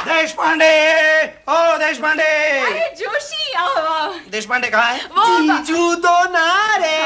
देश पांडे, ओ देश पांडे। अरे जोशी, आओ। देश पांडे कहाँ है? जीजू तो ना रे।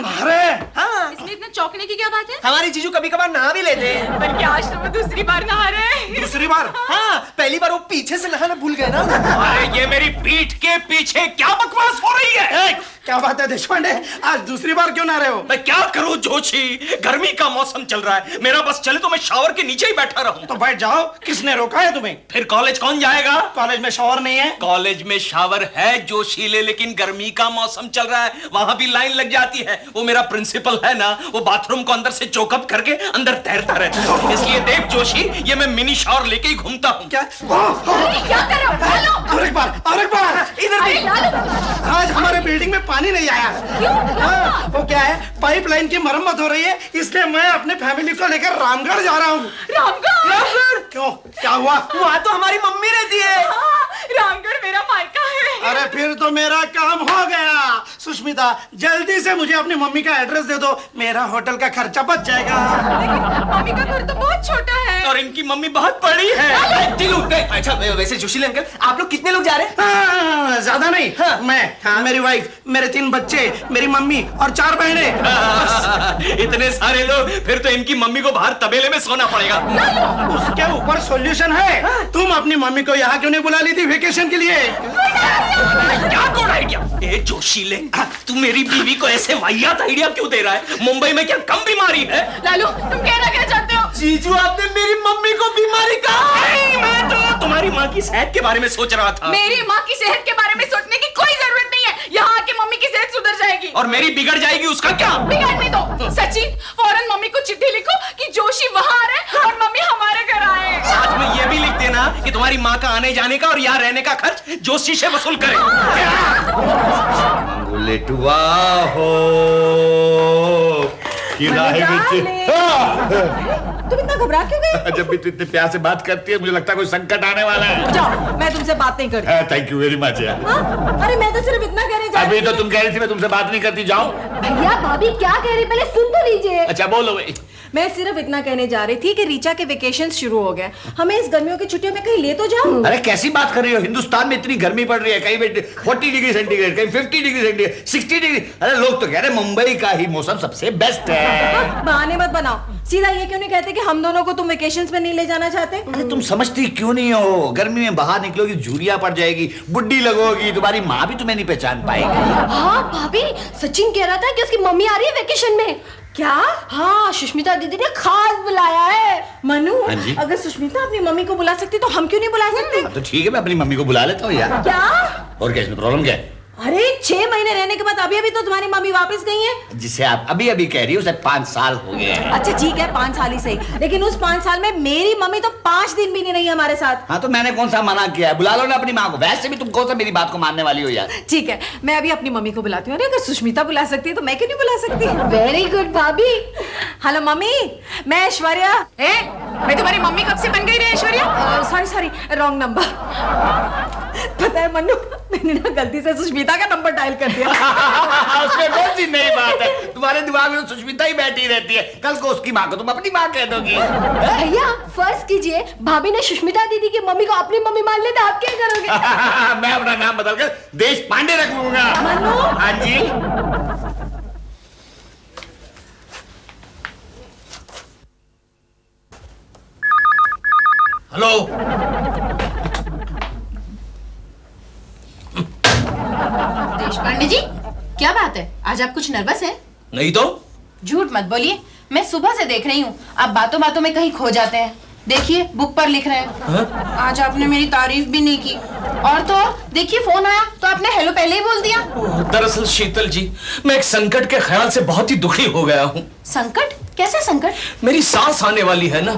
अरे हाँ, इसमें इतना चौंकने की क्या बात है? हमारी जीजू कभी कभार नहा भी लेते हैं। बल्कि आज तो वो दूसरी बार नहा रहे हैं। दूसरी बार? हाँ, पहली बार वो पीछे से नहाना भूल गए ना। अरे ये मेरी पीठ के पीछे क्या बकवास हो रही है? क्या बात है देश पांडे, आज दूसरी बार क्यों ना रहे हो? मैं क्या करूं जोशी, गर्मी का मौसम चल रहा है, मेरा बस चले तो मैं शावर के नीचे ही बैठा रहूं। तो बैठ जाओ, किसने रोका है तुम्हें? फिर कॉलेज कौन जाएगा? कॉलेज में शावर नहीं है? कॉलेज में शावर है जोशीले, लेकिन गर्मी का मौसम चल रहा है, वहां भी लाइन लग जाती है। वो मेरा प्रिंसिपल है ना, वो बाथरूम को अंदर से चोकअप करके अंदर तैरता रहता है। इसलिए देख जोशी, ये मैं मिनी शावर लेके ही घूमता हूँ। क्या? क्या कर रहे हो? लालो। और एक बार, इधर भी। आज हमारे बिल्डिंग में पानी नहीं आया। हाँ, वो क्या है, पाइपलाइन की मरम्मत हो रही है, इसलिए मैं अपने फैमिली को लेकर रामगढ़ जा रहा हूँ। रामगढ़? क्यों, क्या हुआ? वहाँ तो हमारी मम्मी रहती है। हाँ, रामगढ़ मेरा मायका है। अरे फिर तो मेरा काम हो गया। सुष्मिता, जल्दी से मुझे अपनी मम्मी का एड्रेस दे दो, मेरा होटल का खर्चा बच जाएगा। मम्मी का घर तो बहुत छोटा है। और इनकी मम्मी बहुत बड़ी है। अच्छा, वैसे जोशीले अंकल, आप लोग कितने लोग जा रहे हैं? हाँ, ज्यादा नहीं। हाँ। मैं, मेरी वाइफ, मेरे 3 बच्चे, मेरी मम्मी और 4 बहनें। इतने सारे लोग, फिर तो इनकी मम्मी को बाहर तबेले में सोना पड़ेगा। उसके ऊपर सॉल्यूशन है। तुम अपनी मम्मी को यहाँ क्यों नहीं बुला ली थी वेकेशन के लिए? क्या गुड आइडिया? ए जोशीले, तू मेरी बीवी को ऐसे वाहियात आइडिया क्यों दे रहा है? मुंबई में क्या कम बीमारी है? लालू, तुम कहना क्या चाहते हो? जीजू, आपने मेरी मम्मी को बीमारी कहा। नहीं, मैं तो तुम्हारी माँ की सेहत के बारे में सोच रहा था। मेरी माँ की सेहत के बारे में सोचने की कोई जरूरत नहीं है। यहाँ आके मम्मी की सेहत सुधर जाएगी। और मेरी बिगड़ जाएगी, उसका क्या? बिगाड़ने दो। सचिन, फौरन मम्मी को चिट्ठी लिखो कि जोशी वहाँ आ रहे हैं और मम्मी हमारे घर आए। साथ में ये भी लिख देना कि तुम्हारी माँ का आने जाने का और यहाँ रहने का खर्च जोशी से वसूल करे। लेटुआ हो तुम इतना घबरा क्यों गए? जब भी तू इतने प्यार से बात करती है, मुझे लगता है कोई संकट आने वाला है। जाओ, मैं तुमसे बात नहीं करती। थैंक यू वेरी मच यार। हाँ? अरे मैं तो सिर्फ इतना कहने जा अभी तो तुम कह रही थी मैं तुमसे बात नहीं करती, जाओ। भैया भाभी क्या कह रही, पहले सुन तो लीजिए। अच्छा बोलो भाई। मैं सिर्फ इतना कहने जा रही थी कि रीचा के वेकेशन शुरू हो गए, हमें इस गर्मियों की छुट्टियों में कहीं ले तो जाओ। अरे कैसी बात कर रही हो, हिंदुस्तान में इतनी गर्मी पड़ रही है, कहीं 40 डिग्री सेंटीग्रेड, कहीं 50 डिग्री सेंटीग्रेड, 60 डिग्री। अरे लोग तो कह रहे मुंबई का ही मौसम सबसे बेस्ट है। बहाने मत बनाओ, सीधा ये क्यों नहीं कहते कि हम दोनों को तुम वेकेशंस में नहीं ले जाना चाहते? अरे तुम समझती क्यों नहीं हो, गर्मी में बाहर निकलोगी झुर्रियां पड़ जाएगी, बुड्ढी लगोगी, तुम्हारी माँ भी तुम्हें नहीं पहचान पाएगी। हाँ भाभी, सचिन कह रहा था कि उसकी मम्मी आ रही है वेकेशन में। क्या? हाँ, सुष्मिता दीदी ने खास बुलाया है। मनु, हाँ जी? अगर सुष्मिता अपनी मम्मी को बुला सकती तो हम क्यों नहीं बुला सकते? तो ठीक है, मैं अपनी मम्मी को बुला लेता हूँ यार। क्या? और क्या, इसमें प्रॉब्लम क्या है? अरे 6 महीने रहने के बाद अभी तो तुम्हारी मम्मी वापस गई है। जिसे आप अभी अभी कह रही हो, उसे 5 साल हो गए हैं। अच्छा ठीक है, 5 साल ही सही, लेकिन उस 5 साल में मेरी मम्मी तो 5 दिन भी नहीं रही हमारे साथ। हाँ तो मैंने कौन सा मना किया है, बुला लो ना अपनी माँ को। वैसे भी तुम कौन सा मेरी बात को मानने वाली हो यार। ठीक है, मैं अभी अपनी मम्मी को बुलाती हूँ। अरे अगर सुष्मिता बुला सकती है तो मैं क्यों नहीं बुला सकती? वेरी गुड भाभी। हेलो मम्मी, मैं ऐश्वर्या। मैं तुम्हारी मम्मी कब से बन गई रे ऐश्वर्या? Sorry, wrong number. पता है मन्नू, मैंने ना गलती से सुष्मिता का नंबर डायल कर दिया। उसमें कौन सी नई बात है, तुम्हारे दिमाग में तो सुष्मिता ही बैठी रहती है, कल को उसकी माँ को तुम अपनी माँ कह दोगी। भैया फर्ज कीजिए, भाभी ने सुष्मिता दीदी की मम्मी को अपनी मम्मी मान ले तो आप क्या करोगे? मैं अपना नाम बदलकर देश पांडे रख लूंगा। हाँ जी। हेलो, देशपांडे जी, क्या बात है? आज आप कुछ नर्वस हैं? नहीं तो झूठ मत बोलिए, मैं सुबह से देख रही हूँ, आप बातों बातों में कहीं खो जाते हैं। देखिए बुक पर लिख रहे हैं। आज आपने मेरी तारीफ भी नहीं की, और तो और देखिए फोन आया तो आपने हेलो पहले ही बोल दिया। दरअसल शीतल जी, मैं एक संकट के ख्याल से बहुत ही दुखी हो गया हूँ। संकट? कैसा संकट? मेरी सांस आने वाली है ना।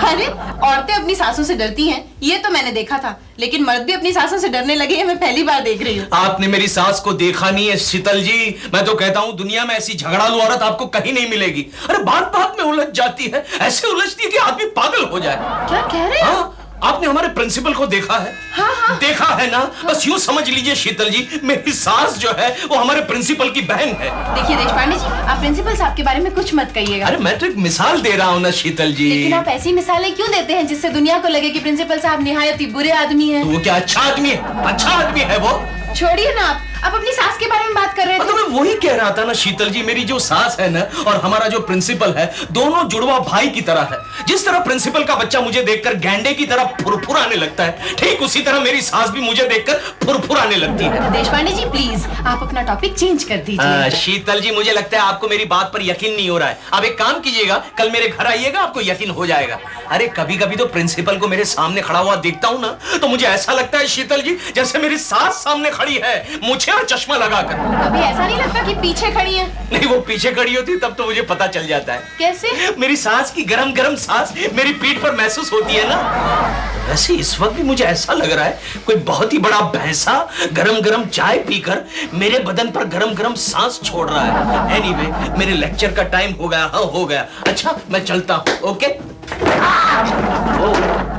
अरे औरतें अपनी सासों से डरती हैं, ये तो मैंने देखा था, लेकिन मर्द भी अपनी सासों से डरने लगे हैं, मैं पहली बार देख रही हूँ। आपने मेरी सास को देखा नहीं है शीतल जी, मैं तो कहता हूँ दुनिया में ऐसी झगड़ालू औरत आपको कहीं नहीं मिलेगी। अरे बात बात में उलझ जाती है, ऐसे उलझती है कि आदमी पागल हो जाए। क्या कह रहे हैं? हाँ, आपने हमारे प्रिंसिपल को देखा है? हाँ। देखा है ना? बस यूं समझ लीजिए शीतल जी, मेरी सास जो है वो हमारे प्रिंसिपल की बहन है। देखिए देशपांडे जी, आप प्रिंसिपल साहब के बारे में कुछ मत कहिएगा। अरे मैं तो एक मिसाल दे रहा हूँ ना शीतल जी। लेकिन आप ऐसी मिसालें क्यों देते हैं जिससे दुनिया को लगे कि प्रिंसिपल साहब निहायत ही बुरे आदमी हैं? तो वो क्या अच्छा आदमी है? अच्छा आदमी है वो। छोड़िए ना, आप अपनी सास के बारे में बात कर रहे थे। तो मैं वही कह रहा था ना शीतल जी, मेरी जो सास है ना और हमारा जो प्रिंसिपल है, दोनों जुड़वा भाई की तरह है। जिस तरह प्रिंसिपल का बच्चा मुझे देखकर गैंडे की तरह फुरफुराने लगता है, ठीक उसी तरह मेरी सास भी मुझे देखकर फुरफुराने लगती है। देशपांडे जी प्लीज आप अपना टॉपिक चेंज कर दीजिए। शीतल जी, मुझे लगता है आपको मेरी बात पर यकीन नहीं हो रहा है। आप एक काम कीजिएगा, कल मेरे घर आइएगा, आपको यकीन हो जाएगा। अरे कभी कभी तो प्रिंसिपल को मेरे सामने खड़ा हुआ देखता हूँ ना, तो मुझे ऐसा लगता है शीतल जी जैसे मेरी सास सामने खड़ी है, मुझे और चश्मा लगाकर। कभी ऐसा नहीं लगता कि पीछे खड़ी है? नहीं, वो पीछे खड़ी होती तब तो मुझे पता चल जाता है। कैसे? मेरी सास की गरम गरम सांस मेरी पीठ पर महसूस होती है ना। वैसे इस वक्त भी मुझे ऐसा लग रहा है कोई बहुत ही बड़ा भैंसा गरम गरम चाय पीकर मेरे बदन पर गरम गरम सांस छोड़ रहा है। एनीवे, मेरे लेक्चर का टाइम हो गया। हाँ, हो गया। अच्छा, मैं चलता हूँ। Okay.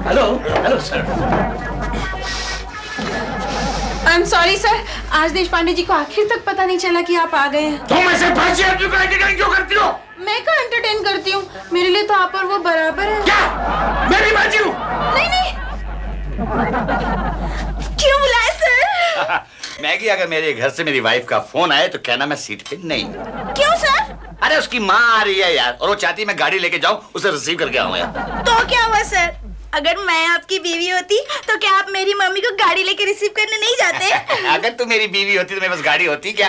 Hello hello sir. I am sorry sir, आज देशपांडे जी को आखिर तक पता नहीं चला कि आप आ गए हैं। तुम ऐसे फंसी आदमी को एंटरटेन क्यों करती हो? मैं क्यों एंटरटेन करती हूँ? मेरे लिए तो आप और वो बराबर है। क्या मेरी बाजी हूँ? नहीं। क्यों बुलाए सर? मैगी, अगर मेरे घर से मेरी वाइफ का फोन आए तो कहना मैं सीट पे नहीं। क्यों सर? अरे उसकी माँ आ रही है यार, और वो चाहती मैं गाड़ी लेके जाऊँ उसे रिसीव करके आऊँ यार। तो क्या हुआ सर? अगर मैं आपकी बीवी होती तो क्या आप मेरी मम्मी को गाड़ी लेके रिसीव करने नहीं जाते? अगर तू मेरी बीवी होती तो मेरे पास गाड़ी होती क्या?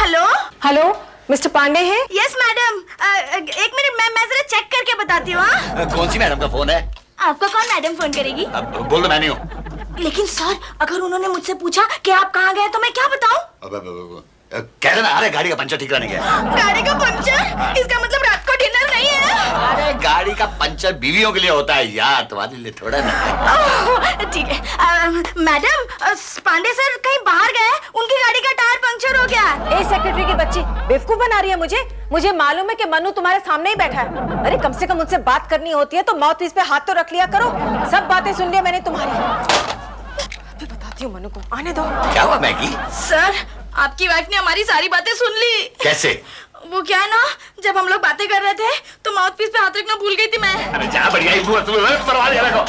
हेलो हेलो, मिस्टर पांडे हैं? यस मैडम, एक मिनट, मैं जरा चेक करके बताती हूँ। कौन सी मैडम का फोन है? आपको कौन मैडम फोन करेगी? अब बोल दो, मैं नहीं हूँ। लेकिन सर, अगर उन्होंने मुझसे पूछा कि आप कहाँ गए तो मैं क्या बताऊँ? कह रहे ना, अरे गाड़ी का पंचर ठीक कराने गया। गाड़ी का पंचर? इसका मतलब रात को डिनर नहीं है? अरे गाड़ी का पंचर बीवियों के लिए होता है यार, तुम्हारे लिए थोड़ा ना। ठीक है। मैडम, पांडे सर कहीं बाहर गए, उनकी गाड़ी का टायर पंचर हो गया। ए सेक्रेटरी की बच्ची, बेवकूफ बना रही है मुझे मालूम है कि मनु तुम्हारे सामने ही बैठा है। अरे कम से कम मुझसे बात करनी होती है तो माउथ पीस पे हाथ तो रख लिया करो। सब बातें सुन लिया मैंने तुम्हारी। अभी बताती हूँ मनु को, आने दो। क्या हुआ मैगी? सर, आपकी वाइफ ने हमारी सारी बातें सुन ली। कैसे? वो क्या है ना, जब हम लोग बातें कर रहे थे तो माउथ पीस पे हाथ रखना भूल गई थी मैं। अरे जा बढ़िया ही हुआ, तुम्हें परवाह नहीं रखो।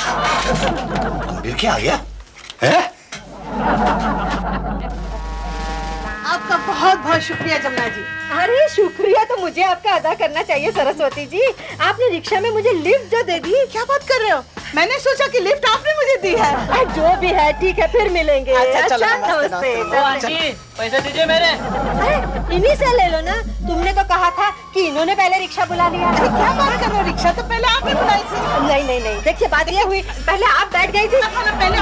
फिर क्या आ गया? हैं? आपका बहुत बहुत शुक्रिया जमुना जी। अरे शुक्रिया तो मुझे आपका अदा करना चाहिए सरस्वती जी। आपने रिक्शा में मुझे लिफ्ट जो दे दी। क्या बात कर रहे हो? मैंने सोचा कि लिफ्ट आपने मुझे दी है। जो भी है ठीक है, फिर मिलेंगे। अच्छा नमस्ते। पैसे दीजिए मेरे। अरे इन्हीं से ले लो ना, तुमने तो कहा था कि इन्होंने पहले रिक्शा बुला लिया। अरे क्या बात कर रहे हो, रिक्शा तो पहले आपने बुलाई थी। नहीं, देखिए बात ये हुई, पहले आप बैठ गई थी। पहले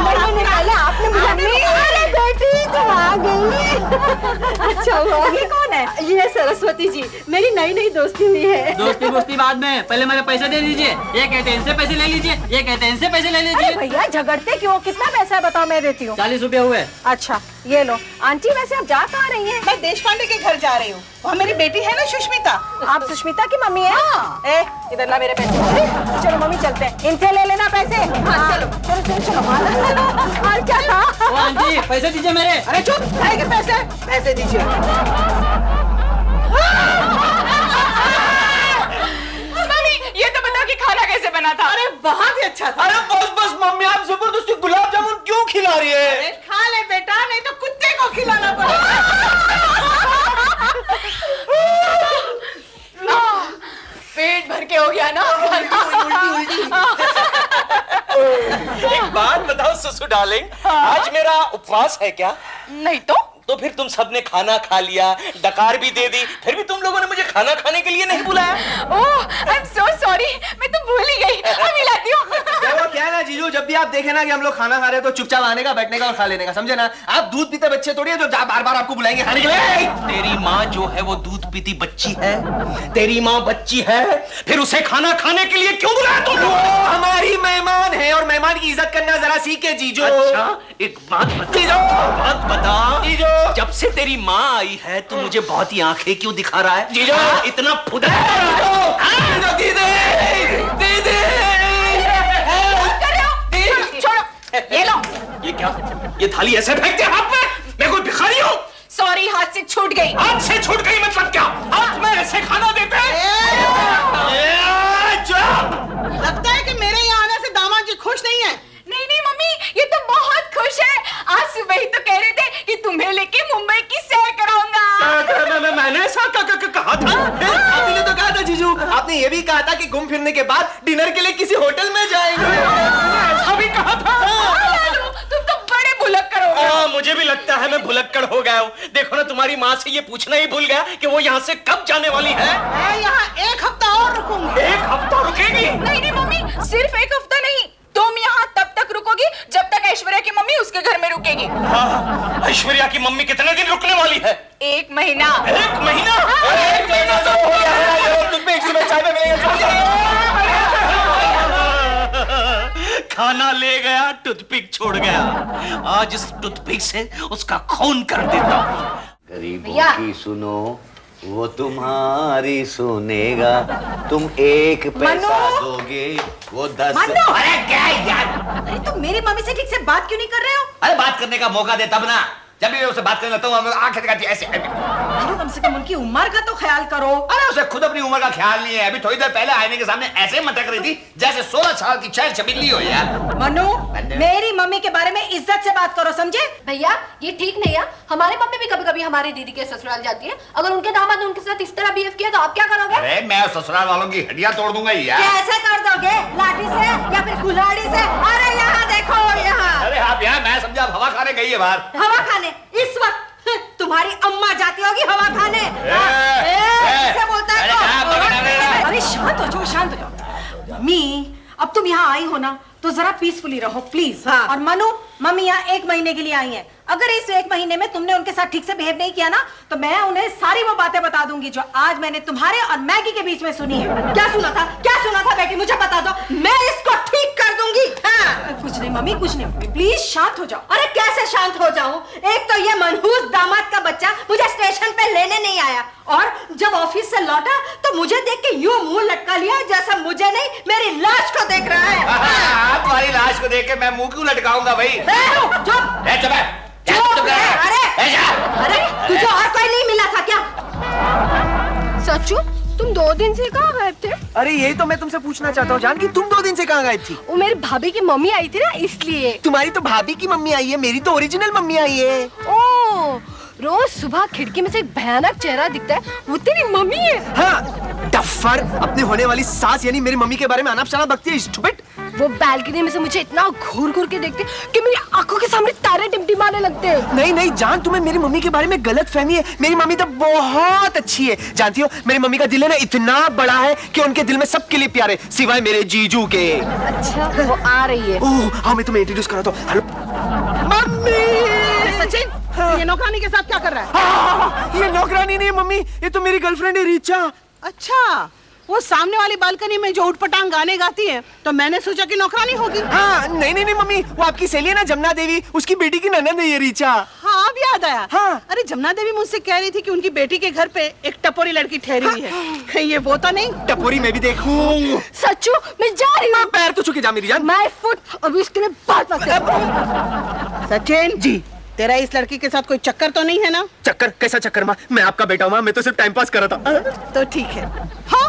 आपने बुलाई। अरे बेटी तुम आ गई। अच्छा हुआ। ये कौन है? ये सरस्वती जी, मेरी नई दोस्ती हुई है। दोस्ती बाद में, पहले मेरे पैसे दे दीजिए। ये कहते हैं इनसे पैसे ले लीजिए, ये कहते हैं इनसे पैसे ले लीजिए। भैया झगड़ते क्यों? कितना पैसा बताओ, मैं देती हूँ। 40 रुपए हुए। अच्छा ये लो। आंटी वैसे आप जा कहाँ रही हैं? मैं देशपांडे के घर जा रही हूँ, वहाँ मेरी बेटी है ना सुष्मिता। आप सुष्मिता की मम्मी हैं? हाँ। ए इधर ला मेरे पैसे। चलो मम्मी चलते हैं, इनसे ले लेना पैसे। हाँ, चलो और क्या था? आंटी पैसे दीजिए मेरे। अरे चुप, आएंगे पैसे दीजिए। मम्मी, ये तो बताओ कि खाना कैसे बना था? अरे बहुत ही अच्छा था। अरे बस मम्मी, आप जबरदस्ती गुलाब जामुन क्यों खिला रही है? अरे खा ले बेटा, नहीं तो कुत्ते को खिलाना पड़ेगा। पेट भर के हो गया ना। एक बात बताओ सुसु डार्लिंग, आज मेरा उपवास है क्या? नहीं तो फिर तुम सबने खाना खा लिया, डकार भी दे दी, फिर भी तुम लोगों ने मुझे खाना खाने के लिए नहीं बुलाया। ओह आई एम सो सॉरी, मैं तो भूल ही गई। अभी लाती हूँ। क्या है ना जीजू, जब भी आप देखे ना कि हम लोग खाना खा रहे हैं तो चुपचाप आने का, बैठने का और खा लेने का, समझे ना? आप दूध पीते बच्चे थोड़ी है जो बार बार आपको बुलाएंगे खाने के लिए। तेरी माँ जो है वो दूध पीती बच्ची है, तेरी माँ बच्ची है, फिर उसे खाना खाने के लिए क्यों बुलाया तुम? हमारी मेहमान है और मेहमान की इज्जत करना जरा सीखे जीजू। अच्छा एक बात बता जीजू, जब से तेरी माँ आई है तू मुझे बहुत ही आंखें क्यों दिखा रहा है? जीजू इतना फुदर। दीदी थाली ऐसे फेंकते हाथ में? मैं कोई भिखारी हूँ? सॉरी, हाथ से छूट गई। हाथ से छूट गई मतलब क्या? हाथ में ऐसे खाना देते हैं? लगता है कि मेरे यहाँ आने से दामाद जी खुश नहीं है। नहीं नहीं मम्मी, ये तो बहुत खुश है। आज सुबह ही तो कह रहे थे कि तुम्हें लेके मुंबई की सैर कराऊंगा। मैंने ऐसा कहा था? आपने तो कहा था जीजू, आपने ये भी कहा था कि घूम फिरने के बाद डिनर के लिए किसी होटल में जाएंगे। ऐसा भी कहा था? लालू, तुम तो बड़े भुलक्कड़ हो गए। मुझे भी लगता है मैं भुलक्कड़ हो गया हूँ। देखो ना, तुम्हारी माँ से ये पूछना ही भूल गया कि वो यहाँ से कब जाने वाली है। मैं यहाँ 1 हफ्ता और रुकूंगी। 1 हफ्ता रुकेगी? नहीं नहीं मम्मी, सिर्फ 1 हफ्ता नहीं, तुम यहाँ तब तक रुकोगी जब तक ऐश्वर्या की मम्मी उसके घर में रुकेगी। ऐश्वर्या की मम्मी कितने दिन रुकने वाली है? 1 महीना। 1 महीना? 1 महीना तो हो गया है, तुम एक सुबह चाय में मिलेंगे। खाना ले गया, टूथपिक छोड़ गया। आज इस टूथपिक से उसका खून कर देता हूँ। गरीबों की सुनो, वो तुम्हारी सुनेगा। तुम 1 पैसा दोगे, वो 10। मनु! अरे क्या यार, अरे तुम मेरी मम्मी से ठीक से बात क्यों नहीं कर रहे हो? अरे बात करने का मौका दे तब ना। जब भी मैं उससे बात करने लगता हूँ आंखें दिखाती है ऐसे। मनु, कम से कम उनकी उम्र का तो ख्याल करो। अरे उसे खुद अपनी उम्र का ख्याल नहीं है। अभी थोड़ी देर पहले आईने के सामने ऐसे मटक रही थी जैसे 16 साल की चैल चबिल्ली हो यार। मनु, मेरी मम्मी के बारे में इज्जत से बात करो, समझे? भैया ये ठीक नहीं है। हमारी मम्मी भी कभी कभी हमारी दीदी के ससुराल जाती है। अगर उनके दामाद ने उनके साथ इस तरह बिहेव किया तो आप क्या करोगे? अरे मैं ससुराल वालों की हड्डियां तोड़ दूंगा यार। कैसे कर दोगे? लाठी से या फिर कुल्हाड़ी से? अरे यहाँ देखो, यहाँ। अरे आप यहाँ, मैं समझा आप हवा खाने गई है बाहर। हवा खाने? इस वक्त तुम्हारी अम्मा जाती होगी हवा खाने। ऐसे बोलता है तो? अरे शांत हो जाओ, शांत हो जाओ। मम्मी, अब तुम यहाँ आई हो ना, तो जरा पीसफुली रहो प्लीज। हाँ। और मनु, मम्मी यहाँ 1 महीने के लिए आई हैं। अगर इस 1 महीने में तुमने उनके साथ ठीक से बिहेव नहीं किया ना, तो मैं उन्हें सारी वो बातें बता दूंगी जो आज मैंने तुम्हारे और मैगी के बीच में सुनी है। क्या सुना था? क्या सुना था बेटी? मुझे बता दो, मैं इसको ठीक कर दूंगी। हाँ। कुछ नहीं मम्मी, कुछ नहीं, प्लीज शांत हो जाओ। अरे कैसे शांत हो जाऊं? एक तो ये मनहूस दामाद का बच्चा मुझे स्टेशन पे लेने नहीं आया, और जब ऑफिस से लौटा तो मुझे देख के यूं मुंह लटका लिया जैसा मुझे नहीं, मेरी लाश को देख रहा है। तुम्हारी लाश को देख के मैं मुंह क्यों लटकाऊंगा भाई? अरे तुझे और कोई नहीं मिला था क्या? सच्चू, तुम 2 दिन से कहाँ गायब थे? अरे यही तो मैं तुमसे पूछना चाहता हूँ जान, कि तुम 2 दिन से कहाँ गायब थी? वो मेरी भाभी की मम्मी आई थी ना, इसलिए। तुम्हारी तो भाभी की मम्मी आई है, मेरी तो ओरिजिनल मम्मी आई है। ओ, रोज सुबह खिड़की में से एक भयानक चेहरा दिखता है, वो तेरी मम्मी है। हाँ, डफर, अपने होने वाली सास यानी मेरी मम्मी के बारे में अनाप शनाप बकती है, स्टूपिड। वो बैल्कनी में से मुझे इतना घूर घूर के देखते कि मेरी आंखों के सामने तारे टिमटिमाने लगते हैं। नहीं नहीं जान, तुम्हें मेरी मम्मी के बारे में गलत फहमी है। मेरी मम्मी तो बहुत अच्छी है। जानती हो, मेरी मम्मी का दिल है ना इतना बड़ा है कि उनके दिल में सबके लिए प्यार है, सिवाय मेरे जीजू के। अच्छा, वो आ रही है। ओह हाँ, मैं तुम्हें इंट्रोड्यूस कराता हूँ। हेलो अरे सचिन, ये नौकरानी के साथ क्या कर रहा है? ये नौकरानी नहीं है मम्मी, ये तो मेरी गर्लफ्रेंड है रीचा। अच्छा, वो सामने वाली बालकनी में जो उठपटांग गाने गाती है, तो मैंने सोचा कि नौकरानी होगी। हाँ, नहीं नहीं नहीं मम्मी, वो आपकी सहेली है ना जमुना देवी, उसकी बेटी की ननद है ये रीचा। हाँ, अब याद आया। हाँ। अरे जमुना देवी मुझसे कह रही थी कि उनकी बेटी के घर पे एक टपोरी लड़की ठहरी हुई है। कहीं ये वो तो नहीं? टपोरी मैं भी देखूं। सच्चू, मैं जा रही हूँ। पैर तो छू के जा मेरी जान। माय फुट, अभी इसके लिए बात मत कर। सचिन जी, तेरा इस लड़की के साथ कोई चक्कर तो नहीं है ना? चक्कर? कैसा चक्कर माँ? मैं आपका बेटा हूँ, मैं तो सिर्फ टाइम पास कर रहा था। तो ठीक है। हाँ?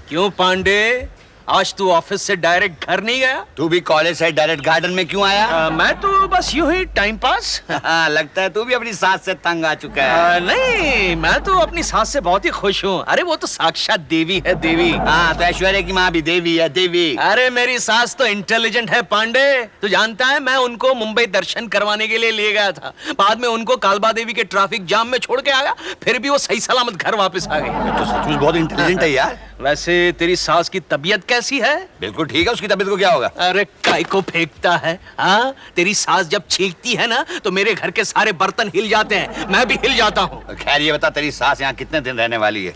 क्यों पांडे, आज तू ऑफिस से डायरेक्ट घर नहीं गया? तू भी कॉलेज से डायरेक्ट गार्डन में क्यों आया? मैं तो बस यूं ही टाइम पास। लगता है तू भी अपनी सास से तंग आ चुका है। नहीं, मैं तो अपनी सास से बहुत ही खुश हूँ। अरे वो तो साक्षात देवी है, देवी। हाँ, तो ऐश्वर्या की माँ भी देवी है, देवी। अरे मेरी सास तो इंटेलिजेंट है पांडे। तू जानता है, मैं उनको मुंबई दर्शन करवाने के लिए ले गया था, बाद में उनको कालबा देवी के ट्रैफिक जाम में छोड़ के आया, फिर भी वो सही सलामत घर वापस आ गई। तो सचमुच बहुत इंटेलिजेंट है यार। वैसे तेरी सास की तबीयत कैसी है? बिल्कुल ठीक है, उसकी तबीयत को क्या होगा? अरे काय को फेंकता है? हाँ, तेरी सास जब छींकती है ना तो मेरे घर के सारे बर्तन हिल जाते हैं, मैं भी हिल जाता हूँ। खैर ये बता, तेरी सास यहाँ कितने दिन रहने वाली है?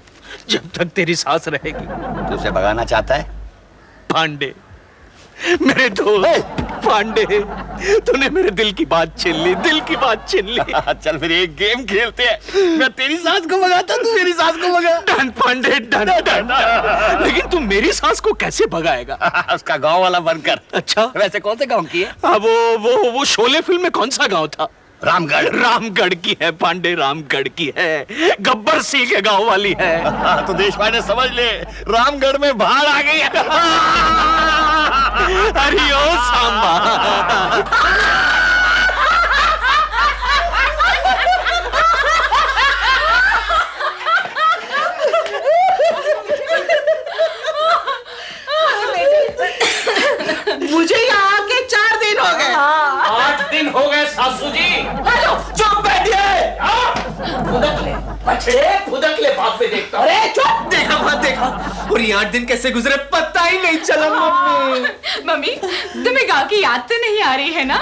जब तक तेरी सास रहेगी। तू उसे भगाना चाहता है? पांडे, मेरे दोस्त, पांडे, तूने मेरे दिल की बात छीन ली, दिल की बात छीन ली। चल फिर एक गेम खेलते हैं, मैं तेरी सास को भगाता, तू मेरी सास को भगा। Done Pandey, done done. लेकिन तू मेरी सास को कैसे भगाएगा? उसका गांव वाला बनकर। अच्छा, वैसे कौन से गांव की है? वो शोले फिल्म में कौन सा गांव था? रामगढ़। रामगढ़ की है पांडे, रामगढ़ की है, गब्बर सिंह के गांव वाली है। तो देश भाई ने समझ ले, रामगढ़ में बाढ़ आ गई है। अरे ओ सांबा। मुझे यहाँ आके 4 दिन हो गए। 8 दिन हो गए सासू जी। चुप बैठिए। फुदक ले बाप पे देखता। अरे चुप, देखा बात देखा। और ये 8 दिन कैसे गुजरे पता ही नहीं चला मम्मी। मम्मी, तुम्हें गाँव की याद तो नहीं आ रही है ना?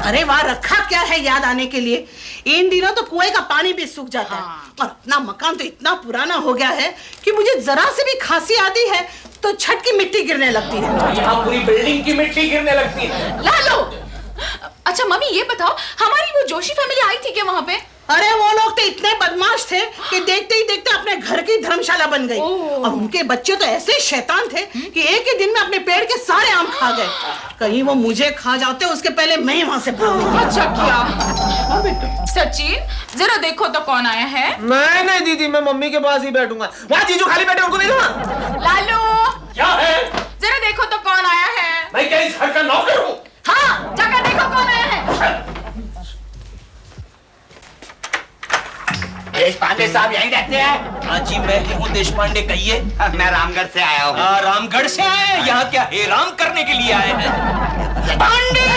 अरे वहाँ रखा क्या है याद आने के लिए? इन दिनों तो कुएं का पानी भी सूख जाता है और अपना मकान तो इतना पुराना हो गया है कि मुझे जरा से भी खांसी आती है तो छत की मिट्टी गिरने लगती है। यहाँ पूरी बिल्डिंग की मिट्टी गिरने लगती है। लालो, अच्छा मम्मी ये बताओ, हमारी वो जोशी फैमिली आई थी क्या वहाँ पे? अरे वो लोग तो इतने बदमाश थे कि देखते ही देखते अपने घर की धर्मशाला बन गई। और उनके बच्चे तो ऐसे शैतान थे कि एक ही दिन में अपने पेड़ के सारे आम खा गए। कहीं वो मुझे खा जाते उसके पहले मैं ही वहाँ से भाग गई। अच्छा किया। सचिन, जरा देखो तो कौन आया है। नहीं दीदी, मैं मम्मी के पास ही बैठूंगा। वहाँ जीजू खाली बैठे, उनको देखो ना। लालू, क्या है? जरा देखो तो कौन आया है। मैं क्या इस घर का नौकर हूँ? हाँ, जाकर देखो कौन आया है। देश पांडे साहब यहीं रहते हैं? हाँ जी, मैं ही हूँ देश पांडे, कहिए। मैं रामगढ़ से आया हूँ। रामगढ़ से आए हैं? यहाँ क्या हेराम करने के लिए आए हैं? पांडे,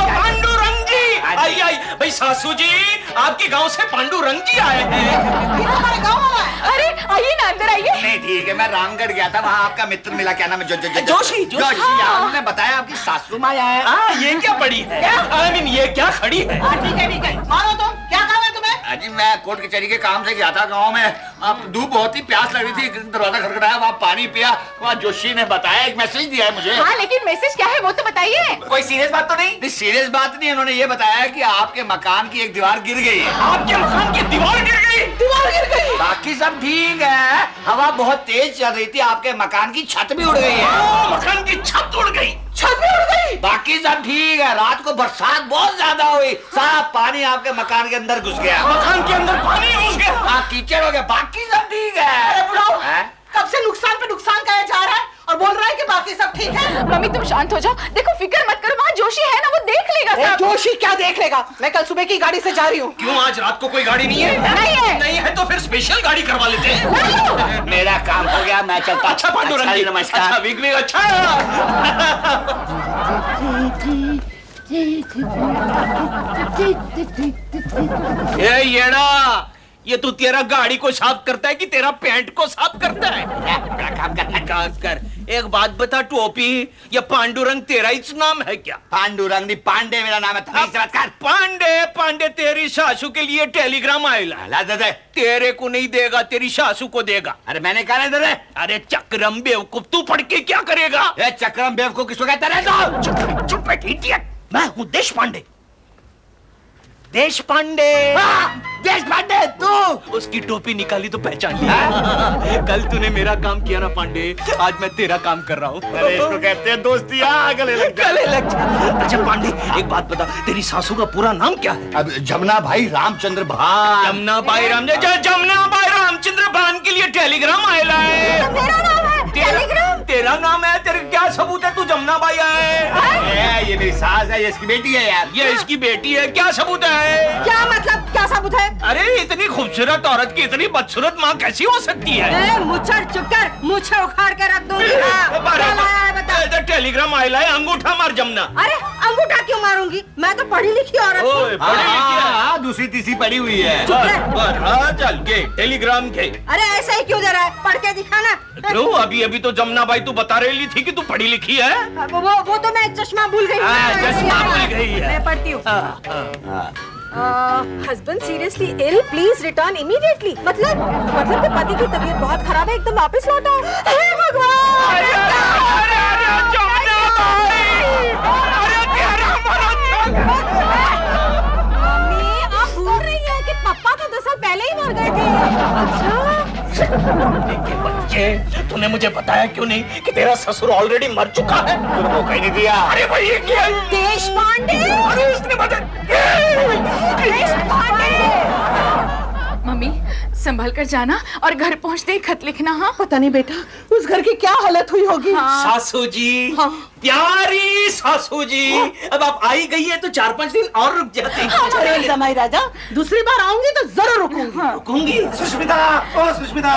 पांडुरंग जी। आई आई भाई, सासू जी आपके गांव से पांडुरंग जी आए हैं। हमारे गाँव वाला है। अरे आइए ना, अंदर आइए। नहीं ठीक है, मैं रामगढ़ गया था, वहाँ आपका मित्र मिला, क्या नाम है? जोशी। उन्होंने बताया आपकी सासू माँ आए हैं। ये क्या पड़ी है? आई मीन ये क्या खड़ी है? ठीक है, मारो तुम, क्या काम है तुम्हें? अजी मैं कोर्ट कचहरी के काम से गया था गांव में। अब धूप बहुत ही प्यास लग रही थी, दरवाजा खटखटाया, वहाँ पानी पिया, वहाँ जोशी ने बताया, एक मैसेज दिया है मुझे। हाँ, लेकिन मैसेज क्या है वो तो बताइए। कोई सीरियस बात तो नहीं? सीरियस बात नहीं, उन्होंने ये बताया कि आपके मकान की एक दीवार गिर गई है। आपके मकान की दीवार गिर गई? दीवार गिर गई। बाकी सब ठीक है, हवा बहुत तेज चल रही थी, आपके मकान की छत भी उड़ गई है। मकान की छत उड़ गई? छत भी उड़ गई। बाकी सब ठीक है, रात को बरसात बहुत ज्यादा हुई, सारा पानी आपके मकान के अंदर घुस गया। मकान के अंदर पानी घुस गया? हाँ, कीचड़ हो गया, बाकी सब ठीक है। अरे बुढ़ाओ, हैं? कब से नुकसान पे नुकसान कराया जा रहा है और बोल रहा है कि बाकी सब ठीक है। मम्मी तुम शांत हो जाओ, देखो फिक्र मत करो, वहाँ जोशी है ना, वो देख लेगा सब। जोशी क्या देख लेगा? मैं कल सुबह की गाड़ी से जा रही हूँ। क्यों, आज रात को कोई गाड़ी नहीं है? नहीं है। नहीं है तो फिर स्पेशल गाड़ी करवा लेते हैं। मेरा काम हो गया, मैं चलता। अच्छा पांडुरंग जी, नमस्कार। अच्छा विग विग, अच्छा। ये येड़ा, ये तू तेरा गाड़ी को साफ करता है कि तेरा पैंट को साफ करता है? बड़ा काम करना। काम कर। एक बात बता, टोपी, ये पांडुरंग तेरा ही नाम है क्या? पांडुरंग नहीं, पांडे मेरा नाम है। पांडे, पांडे तेरी सासू के लिए टेलीग्राम आएगा। दे। तेरे को नहीं देगा, तेरी सासू को देगा। अरे मैंने कहा नहीं दे। अरे चक्रम बेवकूफ, तू पढ़ के क्या करेगा? ये चक्रम बेवकूफ किसको कहता है? चुप बैठ इडियट। मैं हूँ देश पांडे। देश पांडे। देश पांडे तू? उसकी टोपी निकाली तो पहचान लिया। कल तूने मेरा काम किया ना पांडे, आज मैं तेरा काम कर रहा हूँ। अरे इसको कहते हैं दोस्ती। गले लग जा। अच्छा पांडे, एक बात बता, तेरी सासू का पूरा नाम क्या है? अब जमुना भाई रामचंद्र भान। जमुना भाई जमुना भाई रामचंद्र भान के लिए टेलीग्राम आएला है। मेरा नाम है टेलीग्राम। तेरा नाम है? तेरे क्या सबूत है तू जमुना भाई आए? ये मेरी सास है, ये इसकी बेटी है यार। ये इसकी बेटी है, क्या सबूत है? क्या मतलब, क्या सबूत है? अरे इतनी खूबसूरत औरत की इतनी बदसूरत माँ कैसी हो सकती है? मुच्छर चुप कर, मुच्छर उखाड़ के रख दूंगी। क्या लाया है बता। टेलीग्राम आएला है, अंगूठा मार जमुना। अरे अंगूठा क्यों मारूंगी, मैं तो पढ़ी लिखी औरत हूँ। पढ़ी लिखी है? दूसरी तीसरी पढ़ी हुई है। चल के टेलीग्राम के। अरे ऐसे ही क्यों दे रहा है, पढ़ के दिखाना। क्यों, अभी अभी तो जमुना भाई तू बता रही थी कि तू पढ़ी लिखी है। वो तो मैं चश्मा भूल गई। चश्मा भूल गई है। मैं पढ़ती हूँ। Husband seriously ill, please return immediately. मतलब कि पति की तबीयत बहुत खराब है, एकदम वापस लौट आओ। हे भगवान! गए थे। के बच्चे, तूने मुझे बताया क्यों नहीं कि तेरा ससुर ऑलरेडी मर चुका है? तूने मौका ही नहीं दिया। अरे भाई ये क्या है? देश पांडे, अरे उसने देश पांडे। मम्मी संभल कर जाना और घर पहुंचते ही खत लिखना। हाँ पता नहीं बेटा उस घर की क्या हालत हुई होगी। सासू जी, प्यारी सासू जी, अब आप आई गई है तो 4-5 दिन और रुक जाते। अरे जमाई राजा, दूसरी बार आऊंगी तो जरूर रुकूंगी। रुकूंगी। सुष्मिता, ओ सुष्मिता।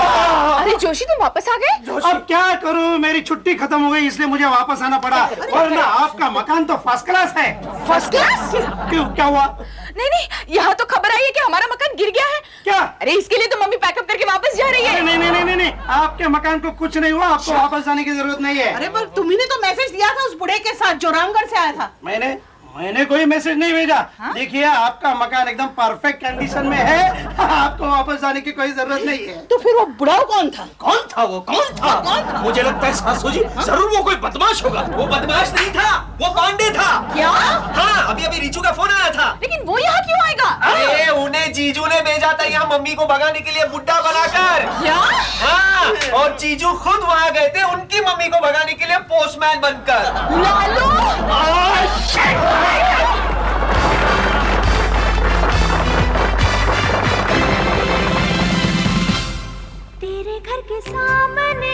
अरे जोशी तुम वापस आ गए? अब क्या करूं, मेरी छुट्टी खत्म हो गई इसलिए मुझे वापस आना पड़ा, वरना आपका मकान तो फर्स्ट क्लास है। First class? क्यों, क्या हुआ? नहीं नहीं, यहाँ तो खबर आई है कि हमारा मकान गिर गया है। क्या? अरे इसके लिए तो मम्मी पैकअप करके वापस जा रही है। नहीं नहीं नहीं नहीं नहीं, आपके मकान को कुछ नहीं हुआ, आपको वापस जाने की जरूरत नहीं है। अरे पर तुम्ही तो मैसेज दिया था उस बूढ़े के साथ जो रामगढ़ से आया था। मैंने कोई मैसेज नहीं भेजा। देखिए आपका मकान एकदम परफेक्ट कंडीशन में है, आपको वापस जाने की कोई जरूरत नहीं है। तो फिर वो बुढ़ा कौन था? कौन था वो? कौन था? मुझे लगता है सासू जी जरूर वो कोई बदमाश होगा। वो बदमाश नहीं था, वो पांडे था। क्या? हाँ, अभी अभी रिचू का फोन आया था। लेकिन वो यहाँ क्यों आएगा? अरे उन्हें जीजू ने भेजा था यहाँ मम्मी को भगाने के लिए बुड्ढा बनाकर। क्या? हाँ, और जीजू खुद वहाँ गए थे उनकी मम्मी को भगाने के लिए पोस्टमैन बनकर। लालू! तेरे घर के सामने